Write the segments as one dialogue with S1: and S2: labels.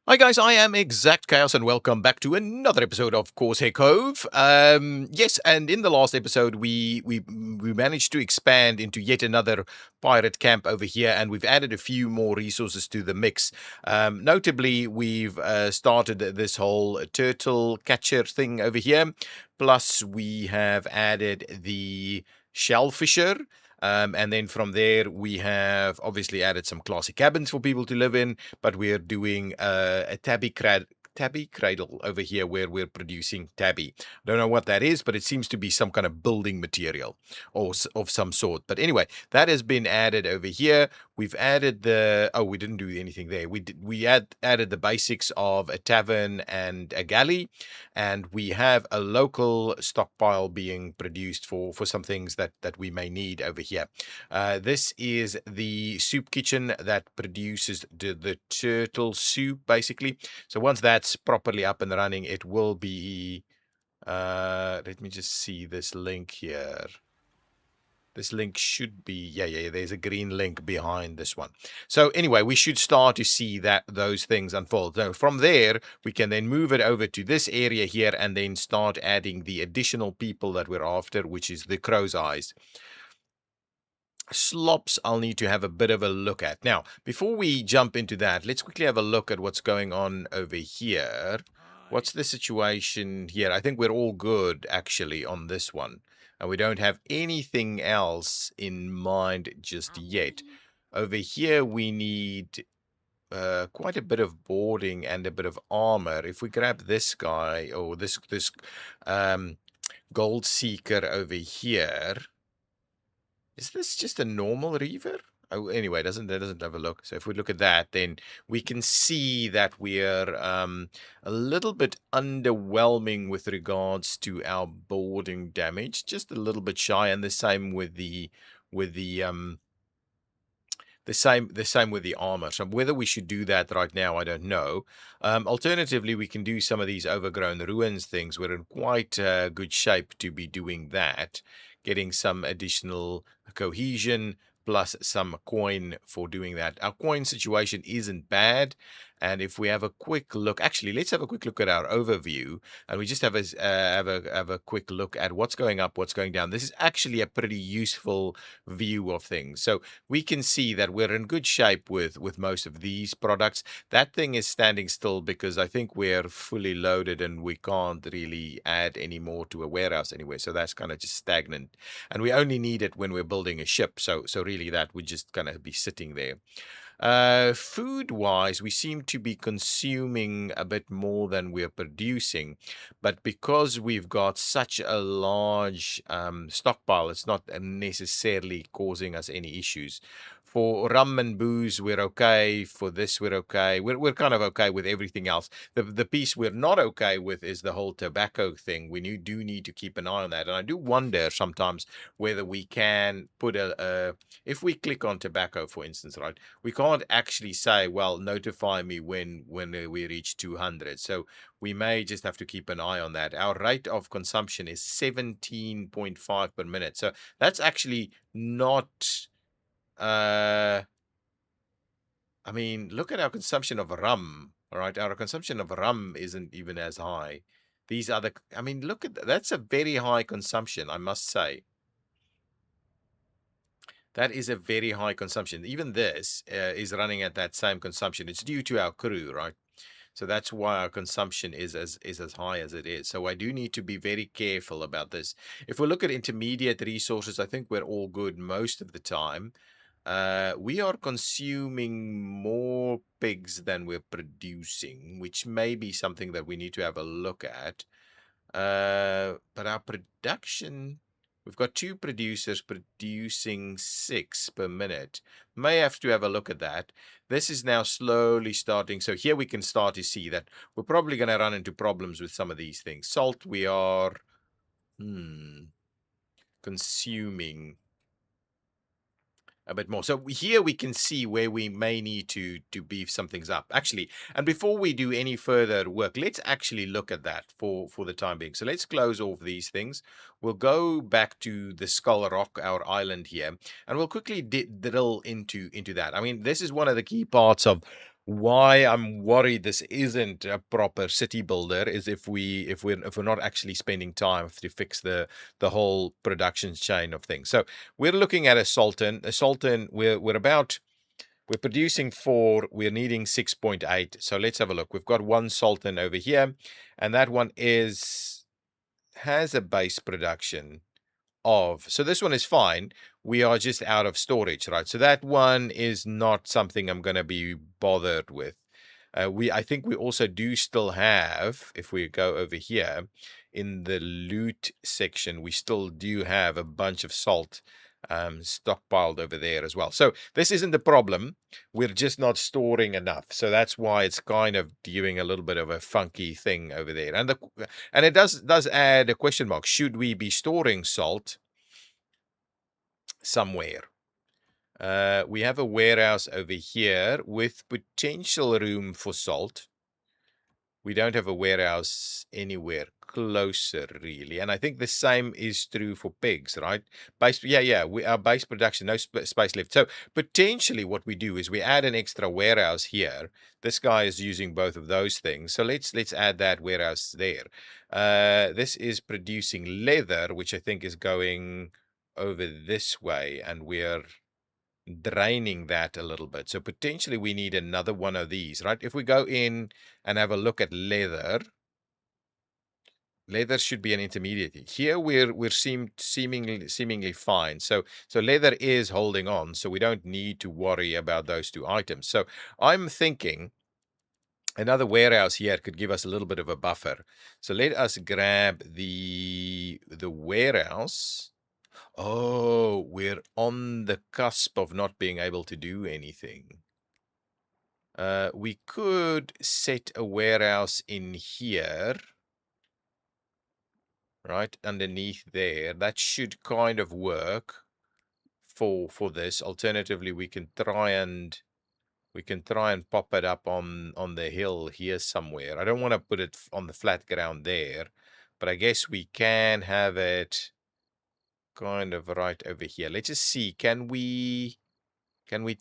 S1: Hi guys, I am ExactChaos and welcome back to another episode of Corsair Cove. Yes, and in the last episode we managed to expand into yet another pirate camp over here, and we've added a few more resources to the mix. Notably, we've started this whole turtle catcher thing over here. Plus, we have added the shellfisher. And then from there, we have obviously added some classic cabins for people to live in, but we're doing a tabby cradle over here where we're producing tabby. Don't know what that is, but it seems to be some kind of building material or of some sort. But anyway, that has been added over here. We've added we didn't do anything there. We added the basics of a tavern and a galley, and we have a local stockpile being produced for some things that we may need over here. This is the soup kitchen that produces the turtle soup, basically. So once that's properly up and running, it will be. Let me just see this link here. This link should be, yeah, there's a green link behind this one. So anyway, we should start to see those things unfold. So from there, we can then move it over to this area here and then start adding the additional people that we're after, which is the crow's eyes. Slops I'll need to have a bit of a look at. Now, before we jump into that, let's quickly have a look at what's going on over here. What's the situation here? I think we're all good, actually, on this one. And we don't have anything else in mind just yet. Over here, we need quite a bit of boarding and a bit of armor. If we grab this guy, or this gold seeker over here... Is this just a normal reaver? Oh, anyway, doesn't have a look. So if we look at that, then we can see that we're a little bit underwhelming with regards to our boarding damage, just a little bit shy, and the same with the same with the armor. So whether we should do that right now, I don't know. Alternatively, we can do some of these overgrown ruins things. We're in quite good shape to be doing that, getting some additional cohesion plus some coin for doing that. Our coin situation isn't bad. And if we have a quick look, actually, let's have a quick look at our overview, and we just have a quick look at what's going up, what's going down. This is actually a pretty useful view of things. So we can see that we're in good shape with most of these products. That thing is standing still because I think we're fully loaded and we can't really add any more to a warehouse anyway. So that's kind of just stagnant, and we only need it when we're building a ship. So really that would just kind of be sitting there. Food-wise, we seem to be consuming a bit more than we're producing, but because we've got such a large stockpile, it's not necessarily causing us any issues. For rum and booze, we're okay. For this, we're okay. We're kind of okay with everything else. The piece we're not okay with is the whole tobacco thing. We do need to keep an eye on that, and I do wonder sometimes whether we can put if we click on tobacco, for instance, right? We can't actually say, well, notify me when we reach 200. So we may just have to keep an eye on that. Our rate of consumption is 17.5 per minute. So that's actually not... I mean, look at our consumption of rum, all right? Our consumption of rum isn't even as high. These are I mean, look at that's a very high consumption, I must say. That is a very high consumption. Even this is running at that same consumption. It's due to our crew, right? So that's why our consumption is as high as it is. So I do need to be very careful about this. If we look at intermediate resources, I think we're all good most of the time. We are consuming more pigs than we're producing, which may be something that we need to have a look at. But our production... We've got 2 producers producing 6 per minute. May have to have a look at that. This is now slowly starting. So here we can start to see that we're probably going to run into problems with some of these things. Salt, we are consuming a bit more. So here we can see where we may need to beef some things up. Actually, and before we do any further work, let's actually look at that for the time being. So let's close off these things. We'll go back to the Skull Rock, our island here, and we'll quickly drill into that. I mean, this is one of the key parts of Why I'm worried this isn't a proper city builder is if we're not actually spending time to fix the whole production chain of things. So we're looking at a Sultan. A Sultan, we're producing 4, we're needing 6.8. So let's have a look. We've got one Sultan over here, and that one has a base production of. So this one is fine. We are just out of storage, right? So that one is not something I'm going to be bothered with. I think we also do still have, if we go over here in the loot section, we still do have a bunch of salt stockpiled over there as well. So this isn't the problem. We're just not storing enough. So that's why it's kind of doing a little bit of a funky thing over there. And it does add a question mark. Should we be storing salt somewhere? We have a warehouse over here with potential room for salt. We don't have a warehouse anywhere closer, really. And I think the same is true for pigs, right? Our base production, no space left. So potentially what we do is we add an extra warehouse here. This guy is using both of those things. So let's add that warehouse there. This is producing leather, which I think is going over this way, and we're draining that a little bit. So potentially we need another one of these, right? If we go in and have a look at leather should be an intermediate. Here we're seemingly fine. So leather is holding on, so we don't need to worry about those two items. So I'm thinking another warehouse here could give us a little bit of a buffer. So let us grab the warehouse. Oh, we're on the cusp of not being able to do anything. We could set a warehouse in here, right underneath there. That should kind of work for this. Alternatively, we can try and pop it up on the hill here somewhere. I don't want to put it on the flat ground there, but I guess we can have it kind of right over here. Let's just see. Can we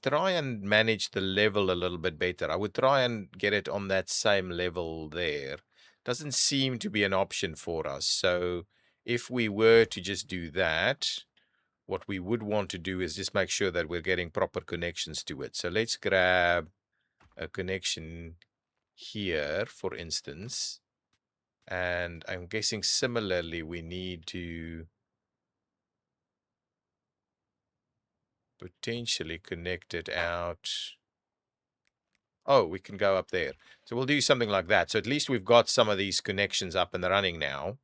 S1: try and manage the level a little bit better? I would try and get it on that same level there. Doesn't seem to be an option for us. So if we were to just do that, what we would want to do is just make sure that we're getting proper connections to it. So let's grab a connection here, for instance. And I'm guessing similarly, we need to potentially connect it out. Oh, we can go up there. So we'll do something like that. So at least we've got some of these connections up and running now.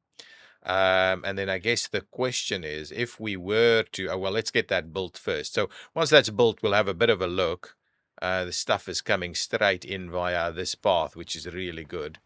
S1: And then I guess the question is, if we were to, well, let's get that built first. So once that's built, we'll have a bit of a look. The stuff is coming straight in via this path, which is really good.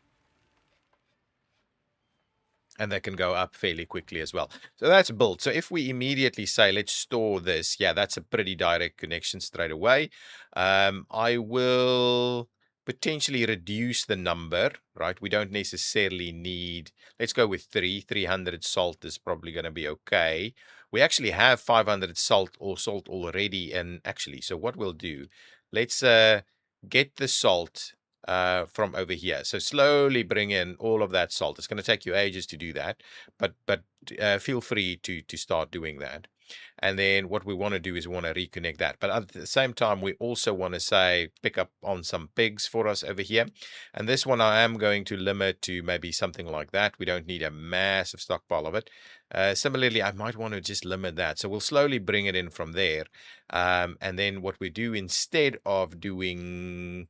S1: And that can go up fairly quickly as well. So that's built. So if we immediately say, let's store this, yeah, that's a pretty direct connection straight away. I will potentially reduce the number, right? We don't necessarily need, let's go with 300 salt is probably going to be okay. We actually have 500 salt already. And actually, so what we'll do, let's get the salt from over here. So slowly bring in all of that salt. It's going to take you ages to do that, but feel free to start doing that. And then what we want to do is we want to reconnect that. But at the same time, we also want to say, pick up on some pigs for us over here. And this one I am going to limit to maybe something like that. We don't need a massive stockpile of it. Similarly, I might want to just limit that. So we'll slowly bring it in from there. And then what we do instead of doing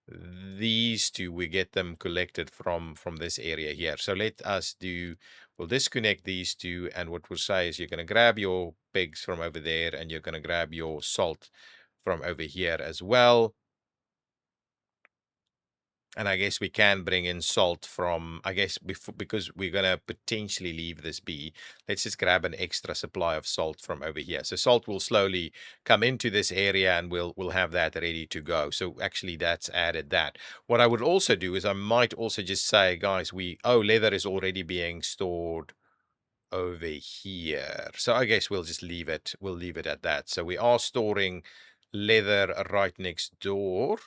S1: these two, we get them collected from this area here. So let us we'll disconnect these two, and what we'll say is you're going to grab your pigs from over there, and you're going to grab your salt from over here as well. And I guess we can bring in salt from, I guess, because we're going to potentially leave this be. Let's just grab an extra supply of salt from over here. So salt will slowly come into this area, and we'll have that ready to go. So actually that's added that. What I would also do is I might also just say, guys, leather is already being stored over here. So I guess we'll just leave it. We'll leave it at that. So we are storing leather right next door.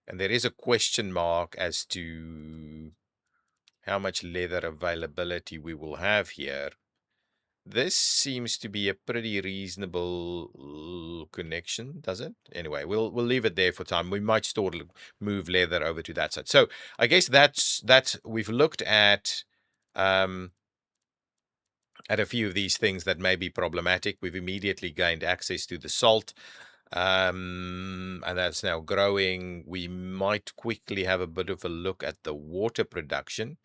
S1: And there is a question mark as to how much leather availability we will have here. This seems to be a pretty reasonable connection, does it? Anyway, we'll leave it there for time. We might move leather over to that side. So I guess that's we've looked at a few of these things that may be problematic. We've immediately gained access to the salt. And that's now growing. We might quickly have a bit of a look at the water production.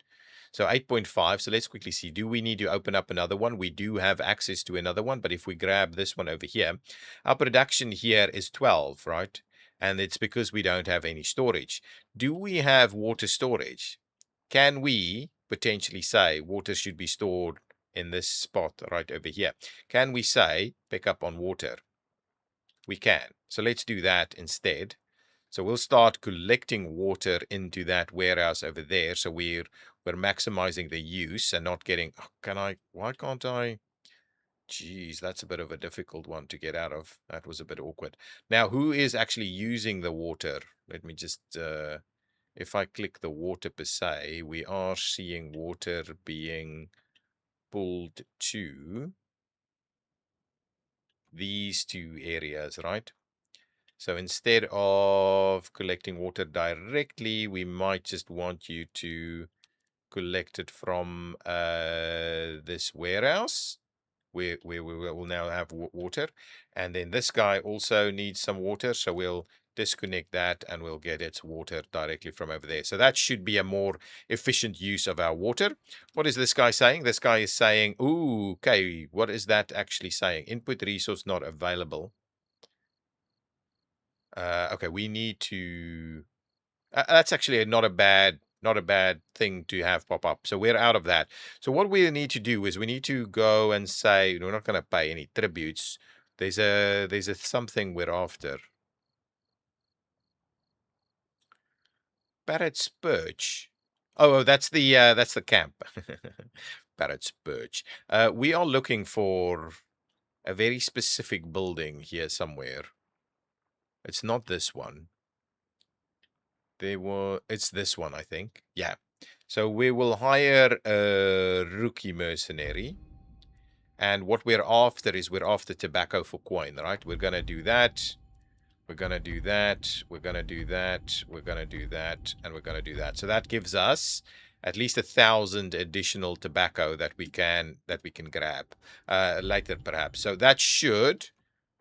S1: So 8.5. So let's quickly see. Do we need to open up another one? We do have access to another one, but if we grab this one over here, our production here is 12, right? And it's because we don't have any storage. Do we have water storage? Can we potentially say water should be stored in this spot right over here? Can we say pick up on water? We can. So let's do that instead. So we'll start collecting water into that warehouse over there. So we're maximizing the use and not getting, why can't I? Geez, that's a bit of a difficult one to get out of. That was a bit awkward. Now, who is actually using the water? Let me just, if I click the water per se, we are seeing water being pulled to these two areas, right? So instead of collecting water directly, we might just want you to collect it from this warehouse where we will now have water. And then this guy also needs some water. So we'll disconnect that and we'll get its water directly from over there. So that should be a more efficient use of our water. What is this guy saying? This guy is saying, ooh, okay, what is that actually saying? Input resource not available. Okay, we need to. That's actually not a bad thing to have pop up. So we're out of that. So what we need to do is we need to go and say we're not going to pay any tributes. There's a something we're after. Parrot's Perch. Oh, that's the camp. Parrot's Perch. We are looking for a very specific building here somewhere. It's not this one. It's this one, I think. Yeah. So we will hire a rookie mercenary. And what we're after is we're after tobacco for coin, right? We're going to do that. We're going to do that. We're going to do that. We're going to do that. And we're going to do that. So that gives us at least 1,000 additional tobacco that we can grab later, perhaps. So that should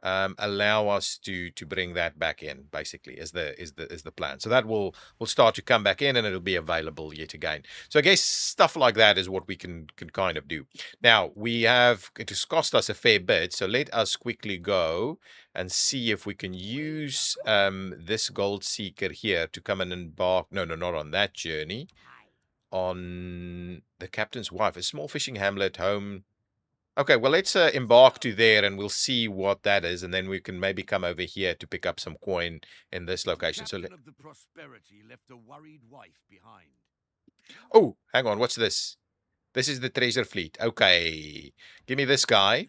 S1: allow us to bring that back in, basically, is the plan. So that will start to come back in and it'll be available yet again. So I guess stuff like that is what we can kind of do. Now it has cost us a fair bit, so let us quickly go and see if we can use this gold seeker here to come and embark. No, not on that journey. On the captain's wife, a small fishing hamlet home. Okay, well, let's embark to there and we'll see what that is. And then we can maybe come over here to pick up some coin in this location. So
S2: of the Prosperity left a worried wife behind.
S1: Oh, hang on. What's this? This is the treasure fleet. Okay. Give me this guy.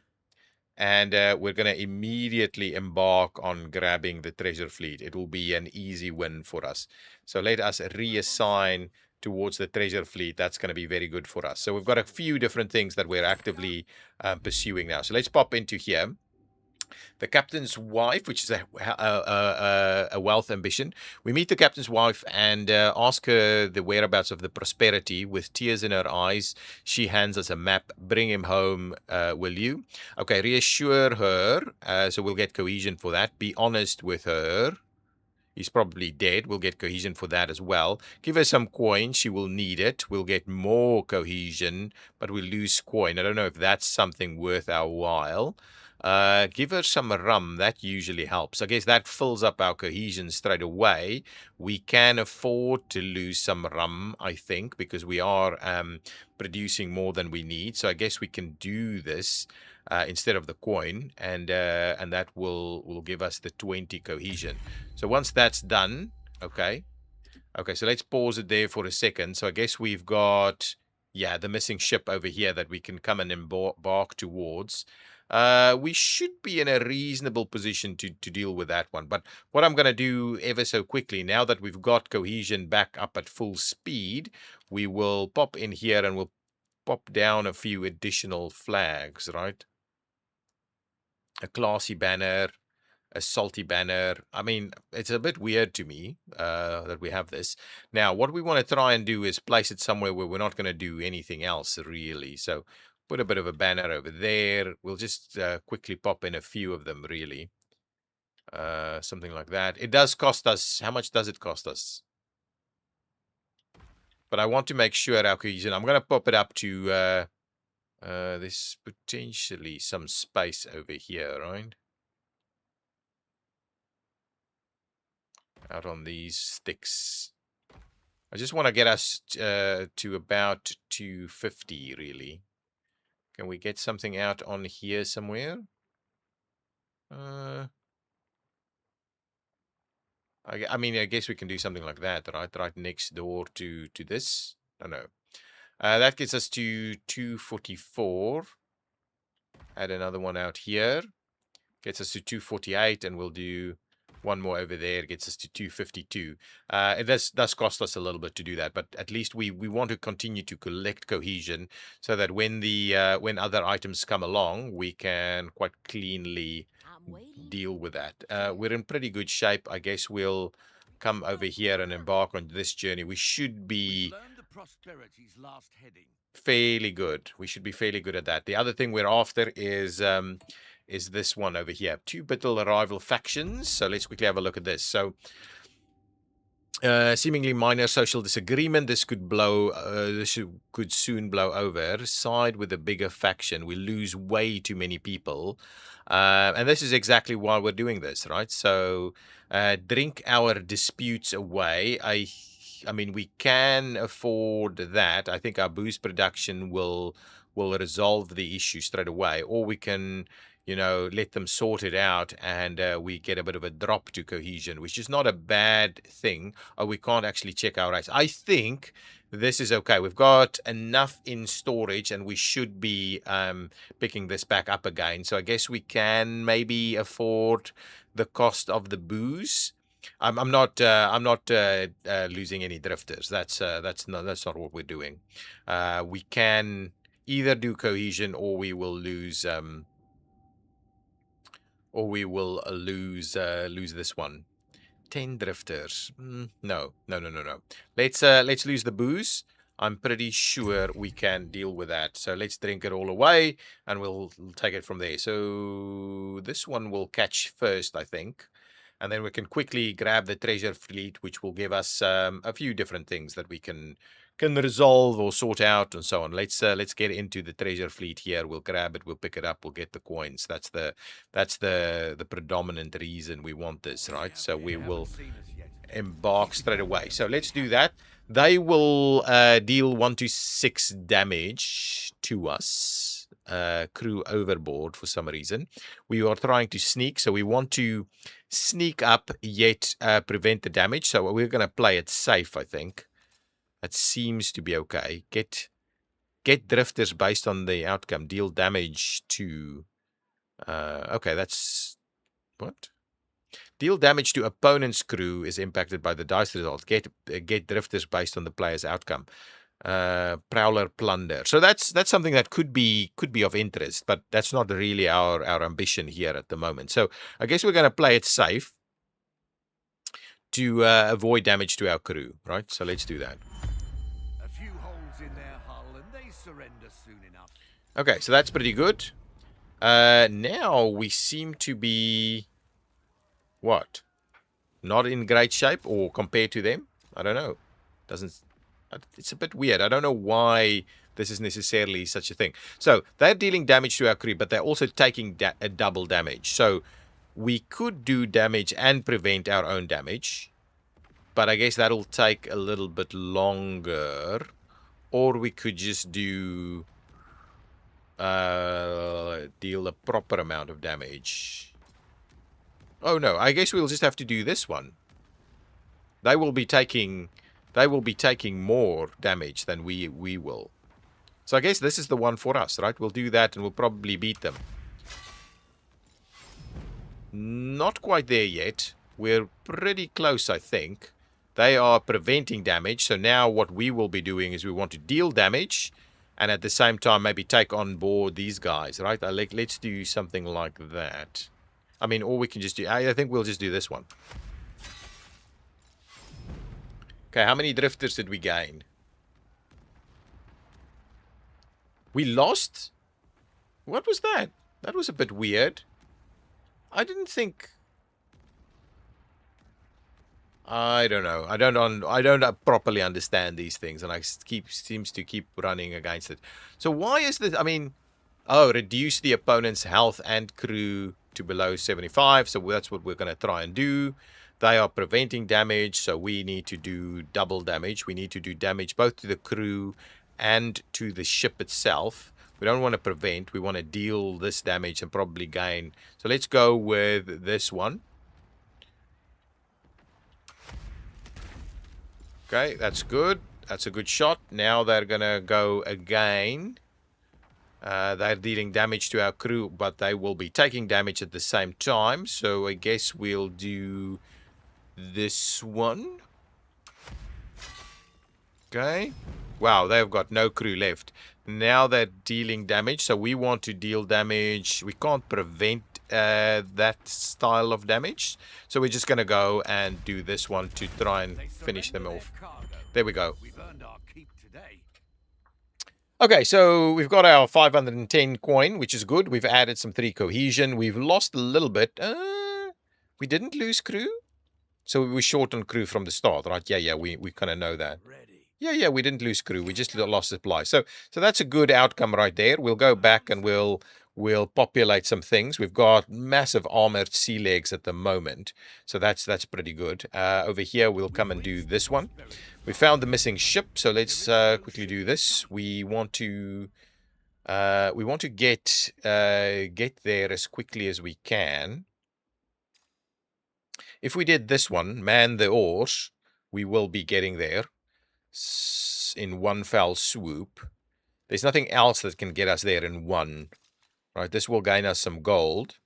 S1: And we're going to immediately embark on grabbing the treasure fleet. It will be an easy win for us. So let us reassign towards the treasure fleet. That's going to be very good for us. So we've got a few different things that we're actively pursuing now. So let's pop into here. The captain's wife, which is a wealth ambition. We meet the captain's wife and ask her the whereabouts of the Prosperity. With tears in her eyes, she hands us a map. Bring him home, will you? Okay, reassure her. So we'll get cohesion for that. Be honest with her. He's probably dead. We'll get cohesion for that as well. Give her some coin. She will need it. We'll get more cohesion, but we'll lose coin. I don't know if that's something worth our while. Give her some rum. That usually helps. I guess that fills up our cohesion straight away. We can afford to lose some rum, I think, because we are producing more than we need. So I guess we can do this instead of the coin, and that will give us the 20 cohesion. So once that's done, okay, so let's pause it there for a second. So I guess we've got Yeah, the missing ship over here that we can come and embark towards. We should be in a reasonable position to deal with that one. But what I'm going to do ever so quickly, now that we've got cohesion back up at full speed, we will pop in here and we'll pop down a few additional flags, right? A classy banner, a salty banner. I mean, it's a bit weird to me that we have this. Now, what we want to try and do is place it somewhere where we're not going to do anything else, really. So put a bit of a banner over there. We'll just quickly pop in a few of them, really. Something like that. It does cost us. How much does it cost us? But I want to make sure our cohesion. I'm going to pop it up to. There's potentially some space over here, right? Out on these sticks. I just want to get us to about 250, really. Can we get something out on here somewhere? I mean, I guess we can do something like that, right? Right next door to this. Oh, no. That gets us to 244. Add another one out here. Gets us to 248, and we'll do one more over there. Gets us to 252. It does cost us a little bit to do that, but at least we want to continue to collect cohesion so that when when other items come along, we can quite cleanly deal with that. We're in pretty good shape. I guess we'll come over here and embark on this journey. We should be
S2: Learn the prosperity's last heading.
S1: fairly good. We should be fairly good at that. The other thing we're after is this one over here. Two battle rival factions. So let's quickly have a look at this. So seemingly minor social disagreement. This could blow. Could soon blow over. Side with a bigger faction. We lose way too many people, and this is exactly why we're doing this, right? So drink our disputes away. I mean, we can afford that. I think our boost production will resolve the issue straight away, or we can, let them sort it out, and we get a bit of a drop to cohesion, which is not a bad thing. Or we can't actually check our rates. I think this is okay. We've got enough in storage, and we should be picking this back up again. So I guess we can maybe afford the cost of the booze. I'm not losing any drifters. That's not what we're doing. We can either do cohesion, or we will lose lose this one. 10 drifters. No. Let's lose the booze. I'm pretty sure we can deal with that. So let's drink it all away, and we'll take it from there. So this one will catch first, I think. And then we can quickly grab the treasure fleet, which will give us a few different things that we can resolve or sort out, and so on. Let's get into the treasure fleet here. We'll grab it, we'll pick it up, we'll get the coins. That's the predominant reason we want this, right? So we will embark straight away. So let's do that. They will deal 1 to 6 damage to us. Crew overboard for some reason. We are trying to sneak, so we want to sneak up yet prevent the damage. So we're going to play it safe, I think. That seems to be okay. Get drifters based on the outcome. Deal damage to... okay, that's... What? Deal damage to opponent's crew is impacted by the dice result. Get drifters based on the player's outcome. Prowler plunder. So that's something that could be of interest, but that's not really our ambition here at the moment. So I guess we're going to play it safe to avoid damage to our crew, right? So let's do that.
S2: A few holes in their hull, and they surrender soon enough.
S1: Okay, so that's pretty good. Now we seem to be what? Not in great shape, or compared to them? I don't know. It's a bit weird. I don't know why this is necessarily such a thing. So they're dealing damage to our crew, but they're also taking a double damage. So we could do damage and prevent our own damage, but I guess that'll take a little bit longer. Or we could just do deal a proper amount of damage. Oh no, I guess we'll just have to do this one. They will be taking more damage than we will. So I guess this is the one for us, right? We'll do that and we'll probably beat them. Not quite there yet. We're pretty close, I think. They are preventing damage. So now what we will be doing is we want to deal damage and at the same time maybe take on board these guys, right? Let's do something like that. I mean, or we can just do... I think we'll just do this one. Okay, how many drifters did we gain? We lost? What was that? That was a bit weird. I didn't think... I don't know. I don't properly understand these things, and I seems to keep running against it. So why is this? I mean, oh, reduce the opponent's health and crew to below 75. So that's what we're going to try and do. They are preventing damage, so we need to do double damage. We need to do damage both to the crew and to the ship itself. We don't want to prevent. We want to deal this damage and probably gain. So let's go with this one. Okay, that's good. That's a good shot. Now they're going to go again. They're dealing damage to our crew, but they will be taking damage at the same time. So I guess we'll do this one. Okay. Wow, they've got no crew left. Now they're dealing damage, so we want to deal damage. We can't prevent that style of damage. So we're just going to go and do this one to try and finish them off. There we go. Okay, so we've got our 510 coin, which is good. We've added some 3 cohesion. We've lost a little bit. We didn't lose crew? So we were short on crew from the start, right? Yeah, we kind of know that. Yeah, we didn't lose crew. We just lost supply. So that's a good outcome right there. We'll go back and we'll populate some things. We've got massive armored sea legs at the moment. So that's pretty good. Over here, we'll come and do this one. We found the missing ship. So let's quickly do this. We want to get there as quickly as we can. If we did this one, man the oars, we will be getting there in one fell swoop. There's nothing else that can get us there in one. Right, this will gain us some gold.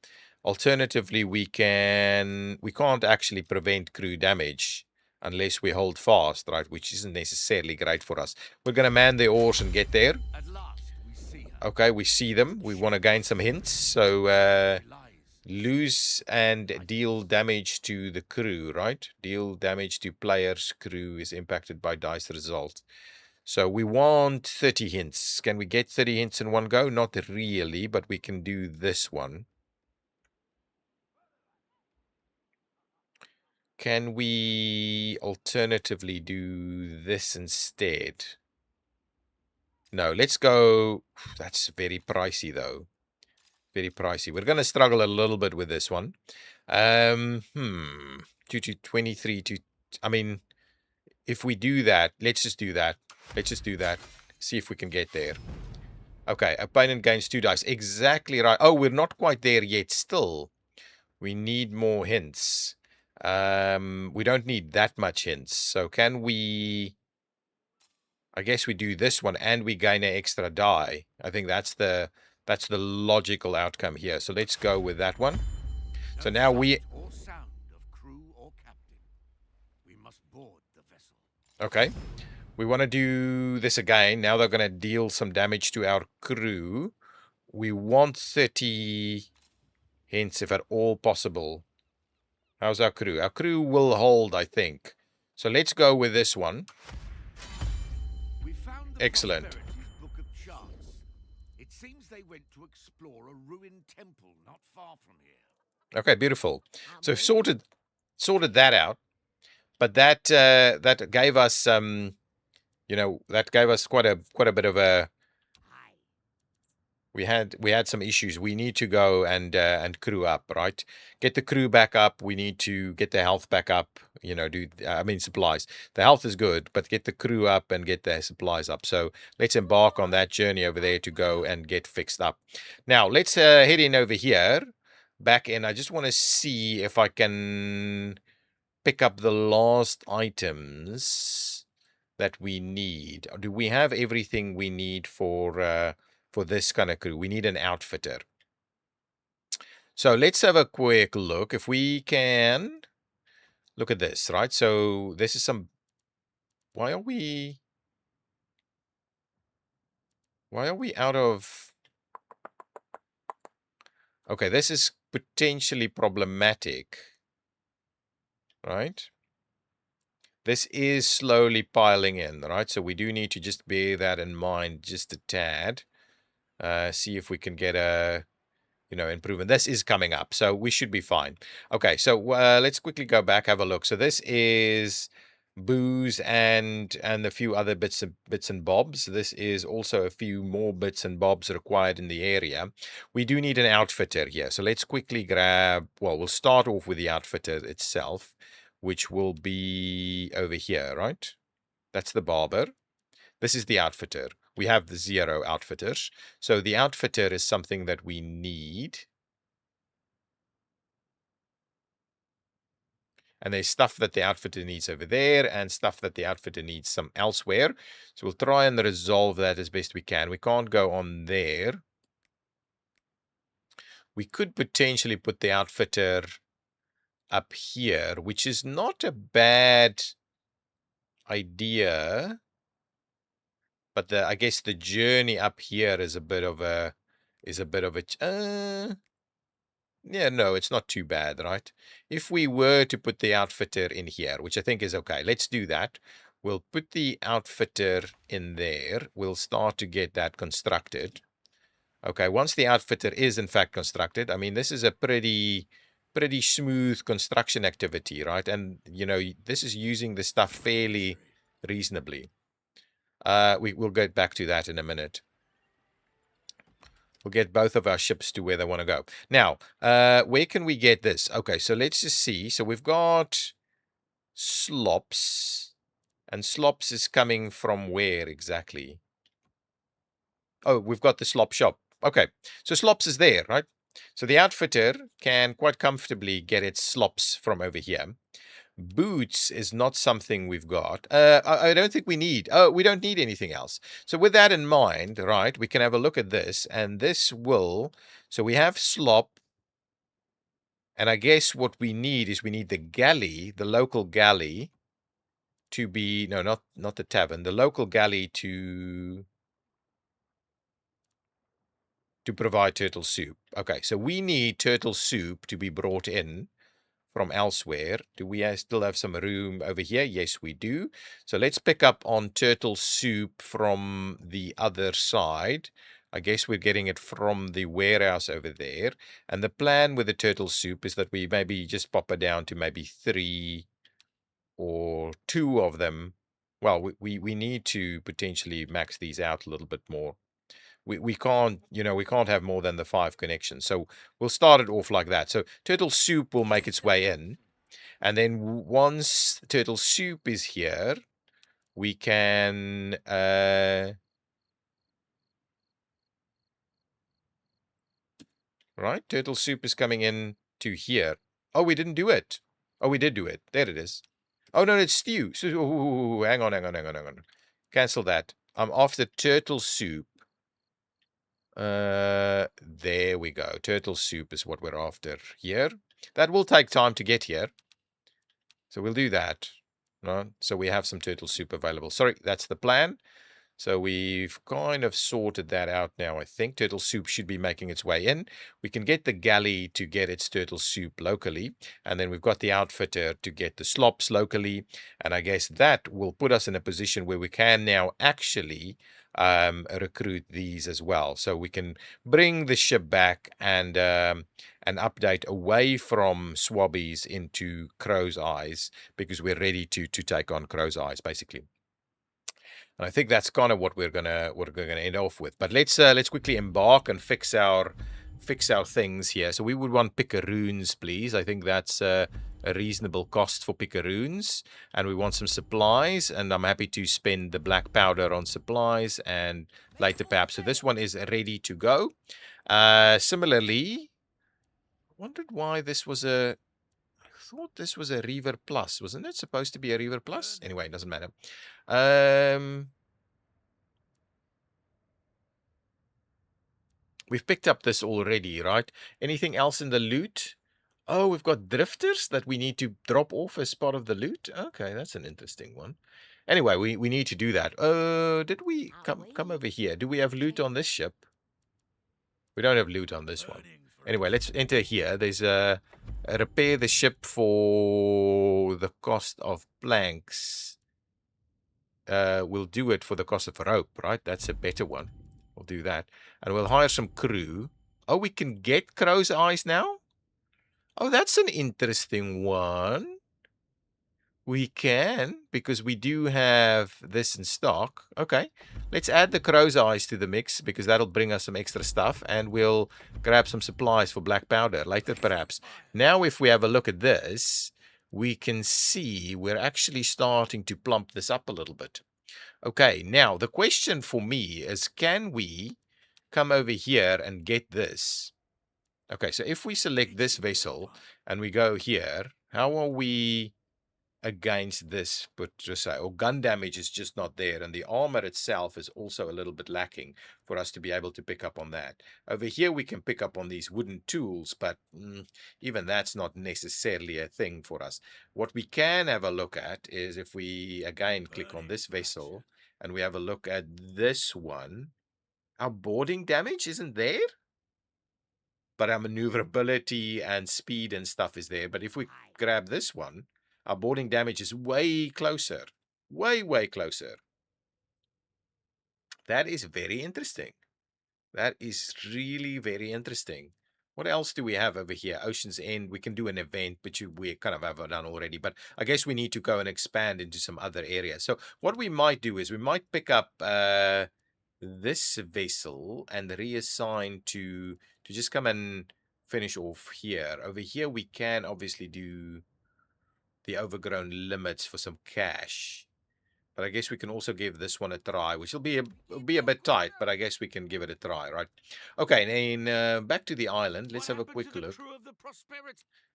S1: Alternatively, we can't actually prevent crew damage unless we hold fast, right, which isn't necessarily great for us. We're going to man the oars and get there. Okay, we see them. We want to gain some hints. So lose and deal damage to the crew, right? Deal damage to players' crew is impacted by dice result. So we want 30 hints. Can we get 30 hints in one go? Not really, but we can do this one. Can we alternatively do this instead? No, let's go. That's very pricey, though. Very pricey. We're going to struggle a little bit with this one. 2 to 23 to... I mean, if we do that, let's just do that. Let's just do that. See if we can get there. Okay, opponent gains 2 dice. Exactly right. Oh, we're not quite there yet still. We need more hints. We don't need that much hints. So can we... I guess we do this one and we gain an extra die. I think that's the logical outcome here. So let's go with that one. So now we... Okay. We want to do this again. Now they're going to deal some damage to our crew. We want 30 hints if at all possible. How's our crew? Our crew will hold, I think. So let's go with this one. Excellent.
S2: It seems they went to explore a ruined temple not far from here.
S1: Okay, beautiful. So we've sorted that out. But that gave us that gave us quite a bit of a... We had some issues. We need to go and crew up, right? Get the crew back up. We need to get the health back up. Supplies. The health is good, but get the crew up and get their supplies up. So let's embark on that journey over there to go and get fixed up. Now let's head in over here, back in. I just want to see if I can pick up the last items that we need? Do we have everything we need for this kind of crew? We need an outfitter. So let's have a quick look. If we can look at this, right? So this is some. Why are we out of? Okay, this is potentially problematic, right? This is slowly piling in, right? So we do need to just bear that in mind just a tad. See if we can get a, improvement. This is coming up, so we should be fine. Okay, so let's quickly go back, have a look. So this is booze and a few other bits and bobs. This is also a few more bits and bobs required in the area. We do need an outfitter here, so let's quickly grab. Well, we'll start off with the outfitter itself, which will be over here, right? That's the barber. This is the outfitter. We have the 0 outfitters. So the outfitter is something that we need. And there's stuff that the outfitter needs over there and stuff that the outfitter needs some elsewhere. So we'll try and resolve that as best we can. We can't go on there. We could potentially put the outfitter up here, which is not a bad idea. But I guess the journey up here is a bit of a yeah, no, it's not too bad, right? If we were to put the outfitter in here, which I think is okay, let's do that. We'll put the outfitter in there. We'll start to get that constructed. Okay, once the outfitter is in fact constructed, I mean, this is a pretty smooth construction activity, right? And, this is using the stuff fairly reasonably. We'll get back to that in a minute. We'll get both of our ships to where they want to go. Now, where can we get this? Okay, so let's just see. So we've got Slops. And Slops is coming from where exactly? Oh, we've got the slop shop. Okay, so Slops is there, right? So the outfitter can quite comfortably get its slops from over here. Boots is not something we've got. I don't think we need. Oh, we don't need anything else. So with that in mind, right, we can have a look at this, and this will. So we have slop, and I guess what we need is we need the galley, the local galley, to be not the tavern, the local galley to provide turtle soup. Okay, so we need turtle soup to be brought in from elsewhere. Do we still have some room over here? Yes, we do. So let's pick up on turtle soup from the other side. I guess we're getting it from the warehouse over there. And the plan with the turtle soup is that we maybe just pop it down to maybe 3 or 2 of them. Well, we need to potentially max these out a little bit more. We can't, we can't have more than the 5 connections. So we'll start it off like that. So turtle soup will make its way in. And then once turtle soup is here, we can right? Turtle soup is coming in to here. Oh, we didn't do it. Oh, we did do it. There it is. Oh, no, it's stew. So, hang on. Cancel that. I'm after turtle soup. There we go. Turtle soup is what we're after here. That will take time to get here. So we'll do that. Right? So we have some turtle soup available. Sorry, that's the plan. So we've kind of sorted that out now, I think. Turtle soup should be making its way in. We can get the galley to get its turtle soup locally. And then we've got the outfitter to get the slops locally. And I guess that will put us in a position where we can now actually recruit these as well. So we can bring the ship back and update away from Swabbies into Crow's Eyes, because we're ready to take on Crow's Eyes, basically. And I think that's kind of what we're gonna end off with. But let's quickly embark and fix our things here. So we would want picaroons, please. I think that's a reasonable cost for picaroons. And we want some supplies, and I'm happy to spend the black powder on supplies and later perhaps. So this one is ready to go. Similarly, I wondered why this was a thought this was a Reaver Plus. Wasn't it supposed to be a Reaver Plus? Anyway, it doesn't matter. We've picked up this already, right? Anything else in the loot? Oh, we've got drifters that we need to drop off as part of the loot. Okay, that's an interesting one. Anyway, we need to do that. Did we come over here? Do we have loot on this ship? We don't have loot on this one. Anyway, let's enter here. There's a repair the ship for the cost of planks. We'll do it for the cost of rope, right? That's a better one. We'll do that. And we'll hire some crew. Oh, we can get crow's eyes now? Oh, that's an interesting one. We can, because we do have this in stock. Okay, let's add the crow's eyes to the mix, because that'll bring us some extra stuff, and we'll grab some supplies for black powder later, perhaps. Now, if we have a look at this, we can see we're actually starting to plump this up a little bit. Okay, now, the question for me is, can we come over here and get this? Okay, so if we select this vessel and we go here, how are we against this? But just say, or gun damage is just not there, and the armor itself is also a little bit lacking for us to be able to pick up on that. Over here, we can pick up on these wooden tools, but even that's not necessarily a thing for us. What we can have a look at is if we, again, click on this vessel, and we have a look at this one, our boarding damage isn't there, but our maneuverability and speed and stuff is there. But if we grab this one, our boarding damage is way closer. Way closer. That is very interesting. That is really very interesting. What else do we have over here? Ocean's End. We can do an event, but we kind of have done already. But I guess we need to go and expand into some other areas. So what we might do is we might pick up this vessel and reassign to just come and finish off here. Over here, we can obviously do the overgrown limits for some cash. But I guess we can also give this one a try, which will be a bit tight, but I guess we can give it a try, right? Okay, and then back to the island. Let's have a quick look.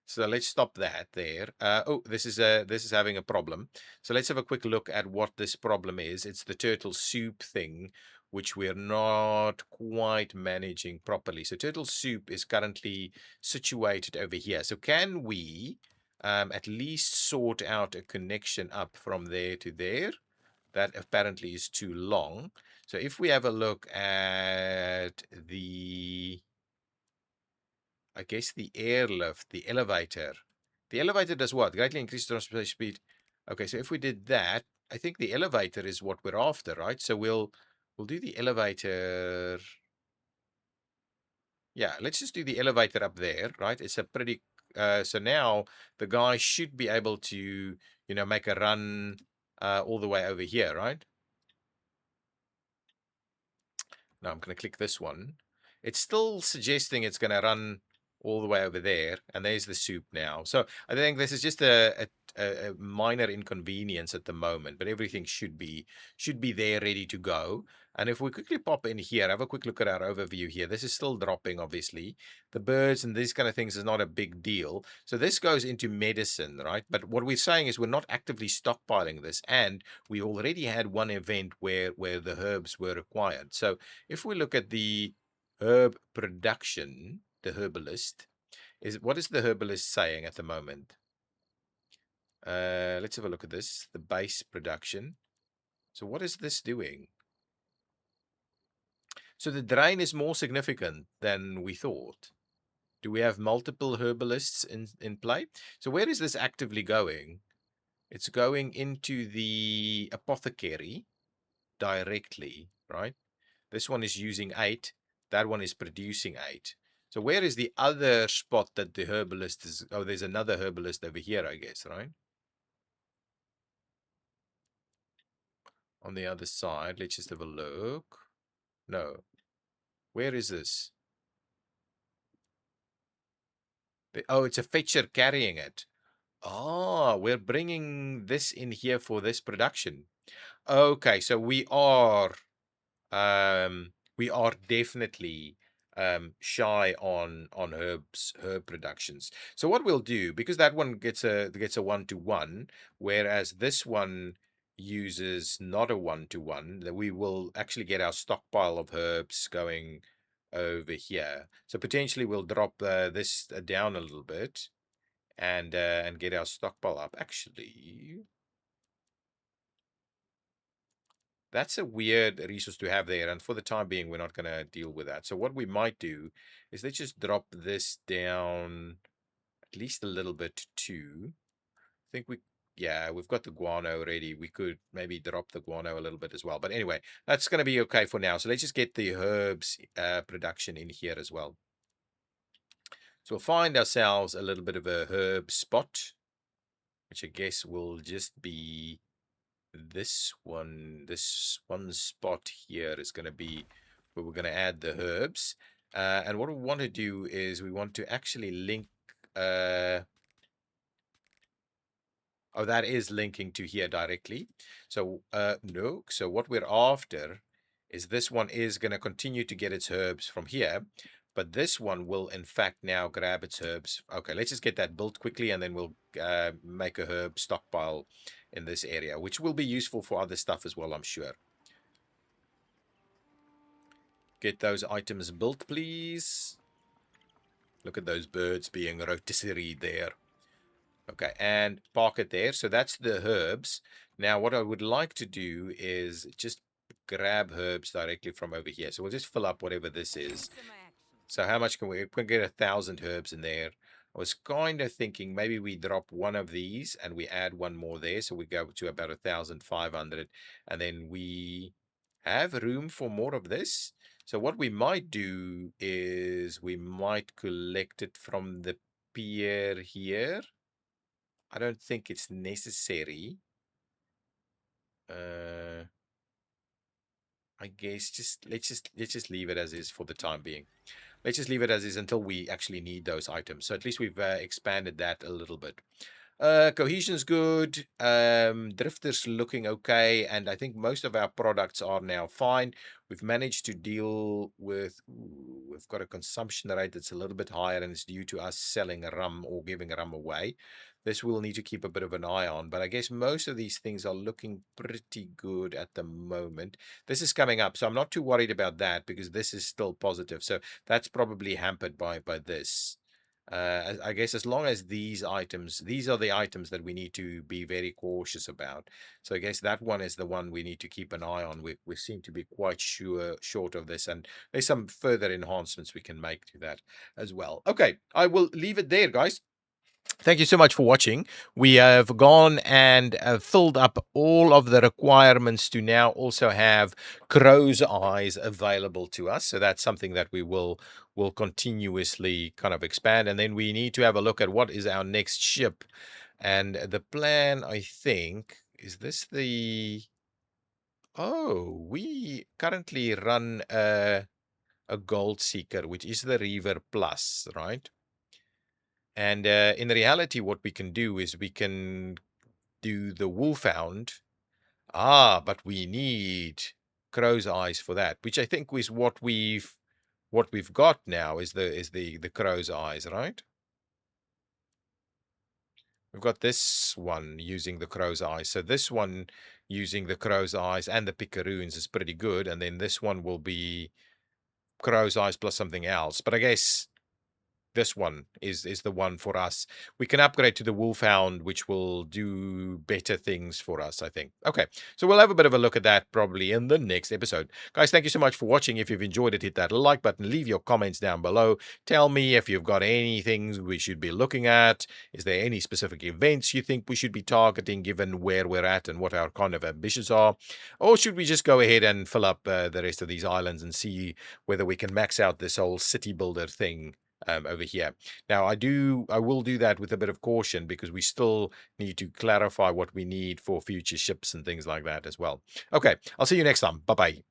S1: So let's stop that there. Oh, this is having a problem. So let's have a quick look at what this problem is. It's the turtle soup thing, which we're not quite managing properly. So turtle soup is currently situated over here. So can we at least sort out a connection up from there to there? That apparently is too long. So if we have a look at the, I guess the airlift, the elevator. The elevator does what? Greatly increase transportation speed. Okay, so if we did that, I think the elevator is what we're after, right? So we'll do the elevator. Yeah, let's just do the elevator up there, right? It's a pretty so now the guy should be able to, make a run all the way over here, right? Now I'm going to click this one. It's still suggesting it's going to run all the way over there, and there's the soup now. So I think this is just a minor inconvenience at the moment, but everything should be there ready to go. And if we quickly pop in here, have a quick look at our overview here. This is still dropping, obviously. The birds and these kind of things is not a big deal. So this goes into medicine, right? But what we're saying is we're not actively stockpiling this, and we already had one event where the herbs were required. So if we look at the herb production, the herbalist, what is the herbalist saying at the moment? Let's have a look at this. The base production. So what is this doing? So the drain is more significant than we thought. Do we have multiple herbalists in play? So where is this actively going? It's going into the apothecary directly, right? This one is using 8. That one is producing 8. So where is the other spot that the herbalist is? Oh, there's another herbalist over here, I guess, right? On the other side. Let's just have a look. No. Where is this? Oh, it's a fetcher carrying it. Ah, we're bringing this in here for this production. Okay, so we are definitely shy on herb productions. So what we'll do, because that one gets a 1-to-1, whereas this one uses not a 1-to-1, that we will actually get our stockpile of herbs going over here. So potentially we'll drop this down a little bit and get our stockpile up. Actually, that's a weird resource to have there, and for the time being, we're not going to deal with that. So what we might do is let's just drop this down at least a little bit too. I think yeah, we've got the guano already. We could maybe drop the guano a little bit as well. But anyway, that's going to be okay for now. So let's just get the herbs production in here as well. So we'll find ourselves a little bit of a herb spot, which I guess will just be this one spot here is going to be where we're going to add the herbs. And what we want to do is we want to actually link oh, that is linking to here directly. So no, so what we're after is this one is going to continue to get its herbs from here, but this one will in fact now grab its herbs. Okay, let's just get that built quickly, and then we'll make a herb stockpile in this area, which will be useful for other stuff as well, I'm sure. Get those items built, please. Look at those birds being rotisserie there. Okay, and park it there. So that's the herbs. Now, what I would like to do is just grab herbs directly from over here. So we'll just fill up whatever this is. So how much can we get 1,000 herbs in there? I was kind of thinking maybe we drop one of these and we add one more there. So we go to about 1,500, and then we have room for more of this. So what we might do is we might collect it from the pier here. I don't think it's necessary. I guess let's just leave it as is for the time being. Let's just leave it as is until we actually need those items. So at least we've expanded that a little bit. Cohesion's good. Drifter's looking okay, and I think most of our products are now fine. We've managed to deal with. We've got a consumption rate that's a little bit higher, and it's due to us selling rum or giving rum away. This we'll need to keep a bit of an eye on, but I guess most of these things are looking pretty good at the moment. This is coming up, so I'm not too worried about that because this is still positive. So that's probably hampered by this. I guess as long as these are the items that we need to be very cautious about. So I guess that one is the one we need to keep an eye on. We seem to be quite short of this, and there's some further enhancements we can make to that as well. Okay, I will leave it there, guys. Thank you so much for watching. We have gone and filled up all of the requirements to now also have crow's eyes available to us. So that's something that we will continuously kind of expand. And then we need to have a look at what is our next ship. And the plan, I think, is this the... Oh, we currently run a Gold Seeker, which is the Reaver Plus, right? And in reality, what we can do is we can do the Wolfhound. But we need crow's eyes for that, which I think is what we've got now is the crow's eyes, right? We've got this one using the crow's eyes. So this one using the crow's eyes and the picaroons is pretty good. And then this one will be crow's eyes plus something else. But I guess this one is the one for us. We can upgrade to the Wolfhound, which will do better things for us, I think. Okay, so we'll have a bit of a look at that probably in the next episode. Guys, thank you so much for watching. If you've enjoyed it, hit that like button. Leave your comments down below. Tell me if you've got any things we should be looking at. Is there any specific events you think we should be targeting given where we're at and what our kind of ambitions are? Or should we just go ahead and fill up the rest of these islands and see whether we can max out this whole city builder thing over here? Now, I will do that with a bit of caution because we still need to clarify what we need for future ships and things like that as well. Okay, I'll see you next time. Bye-bye.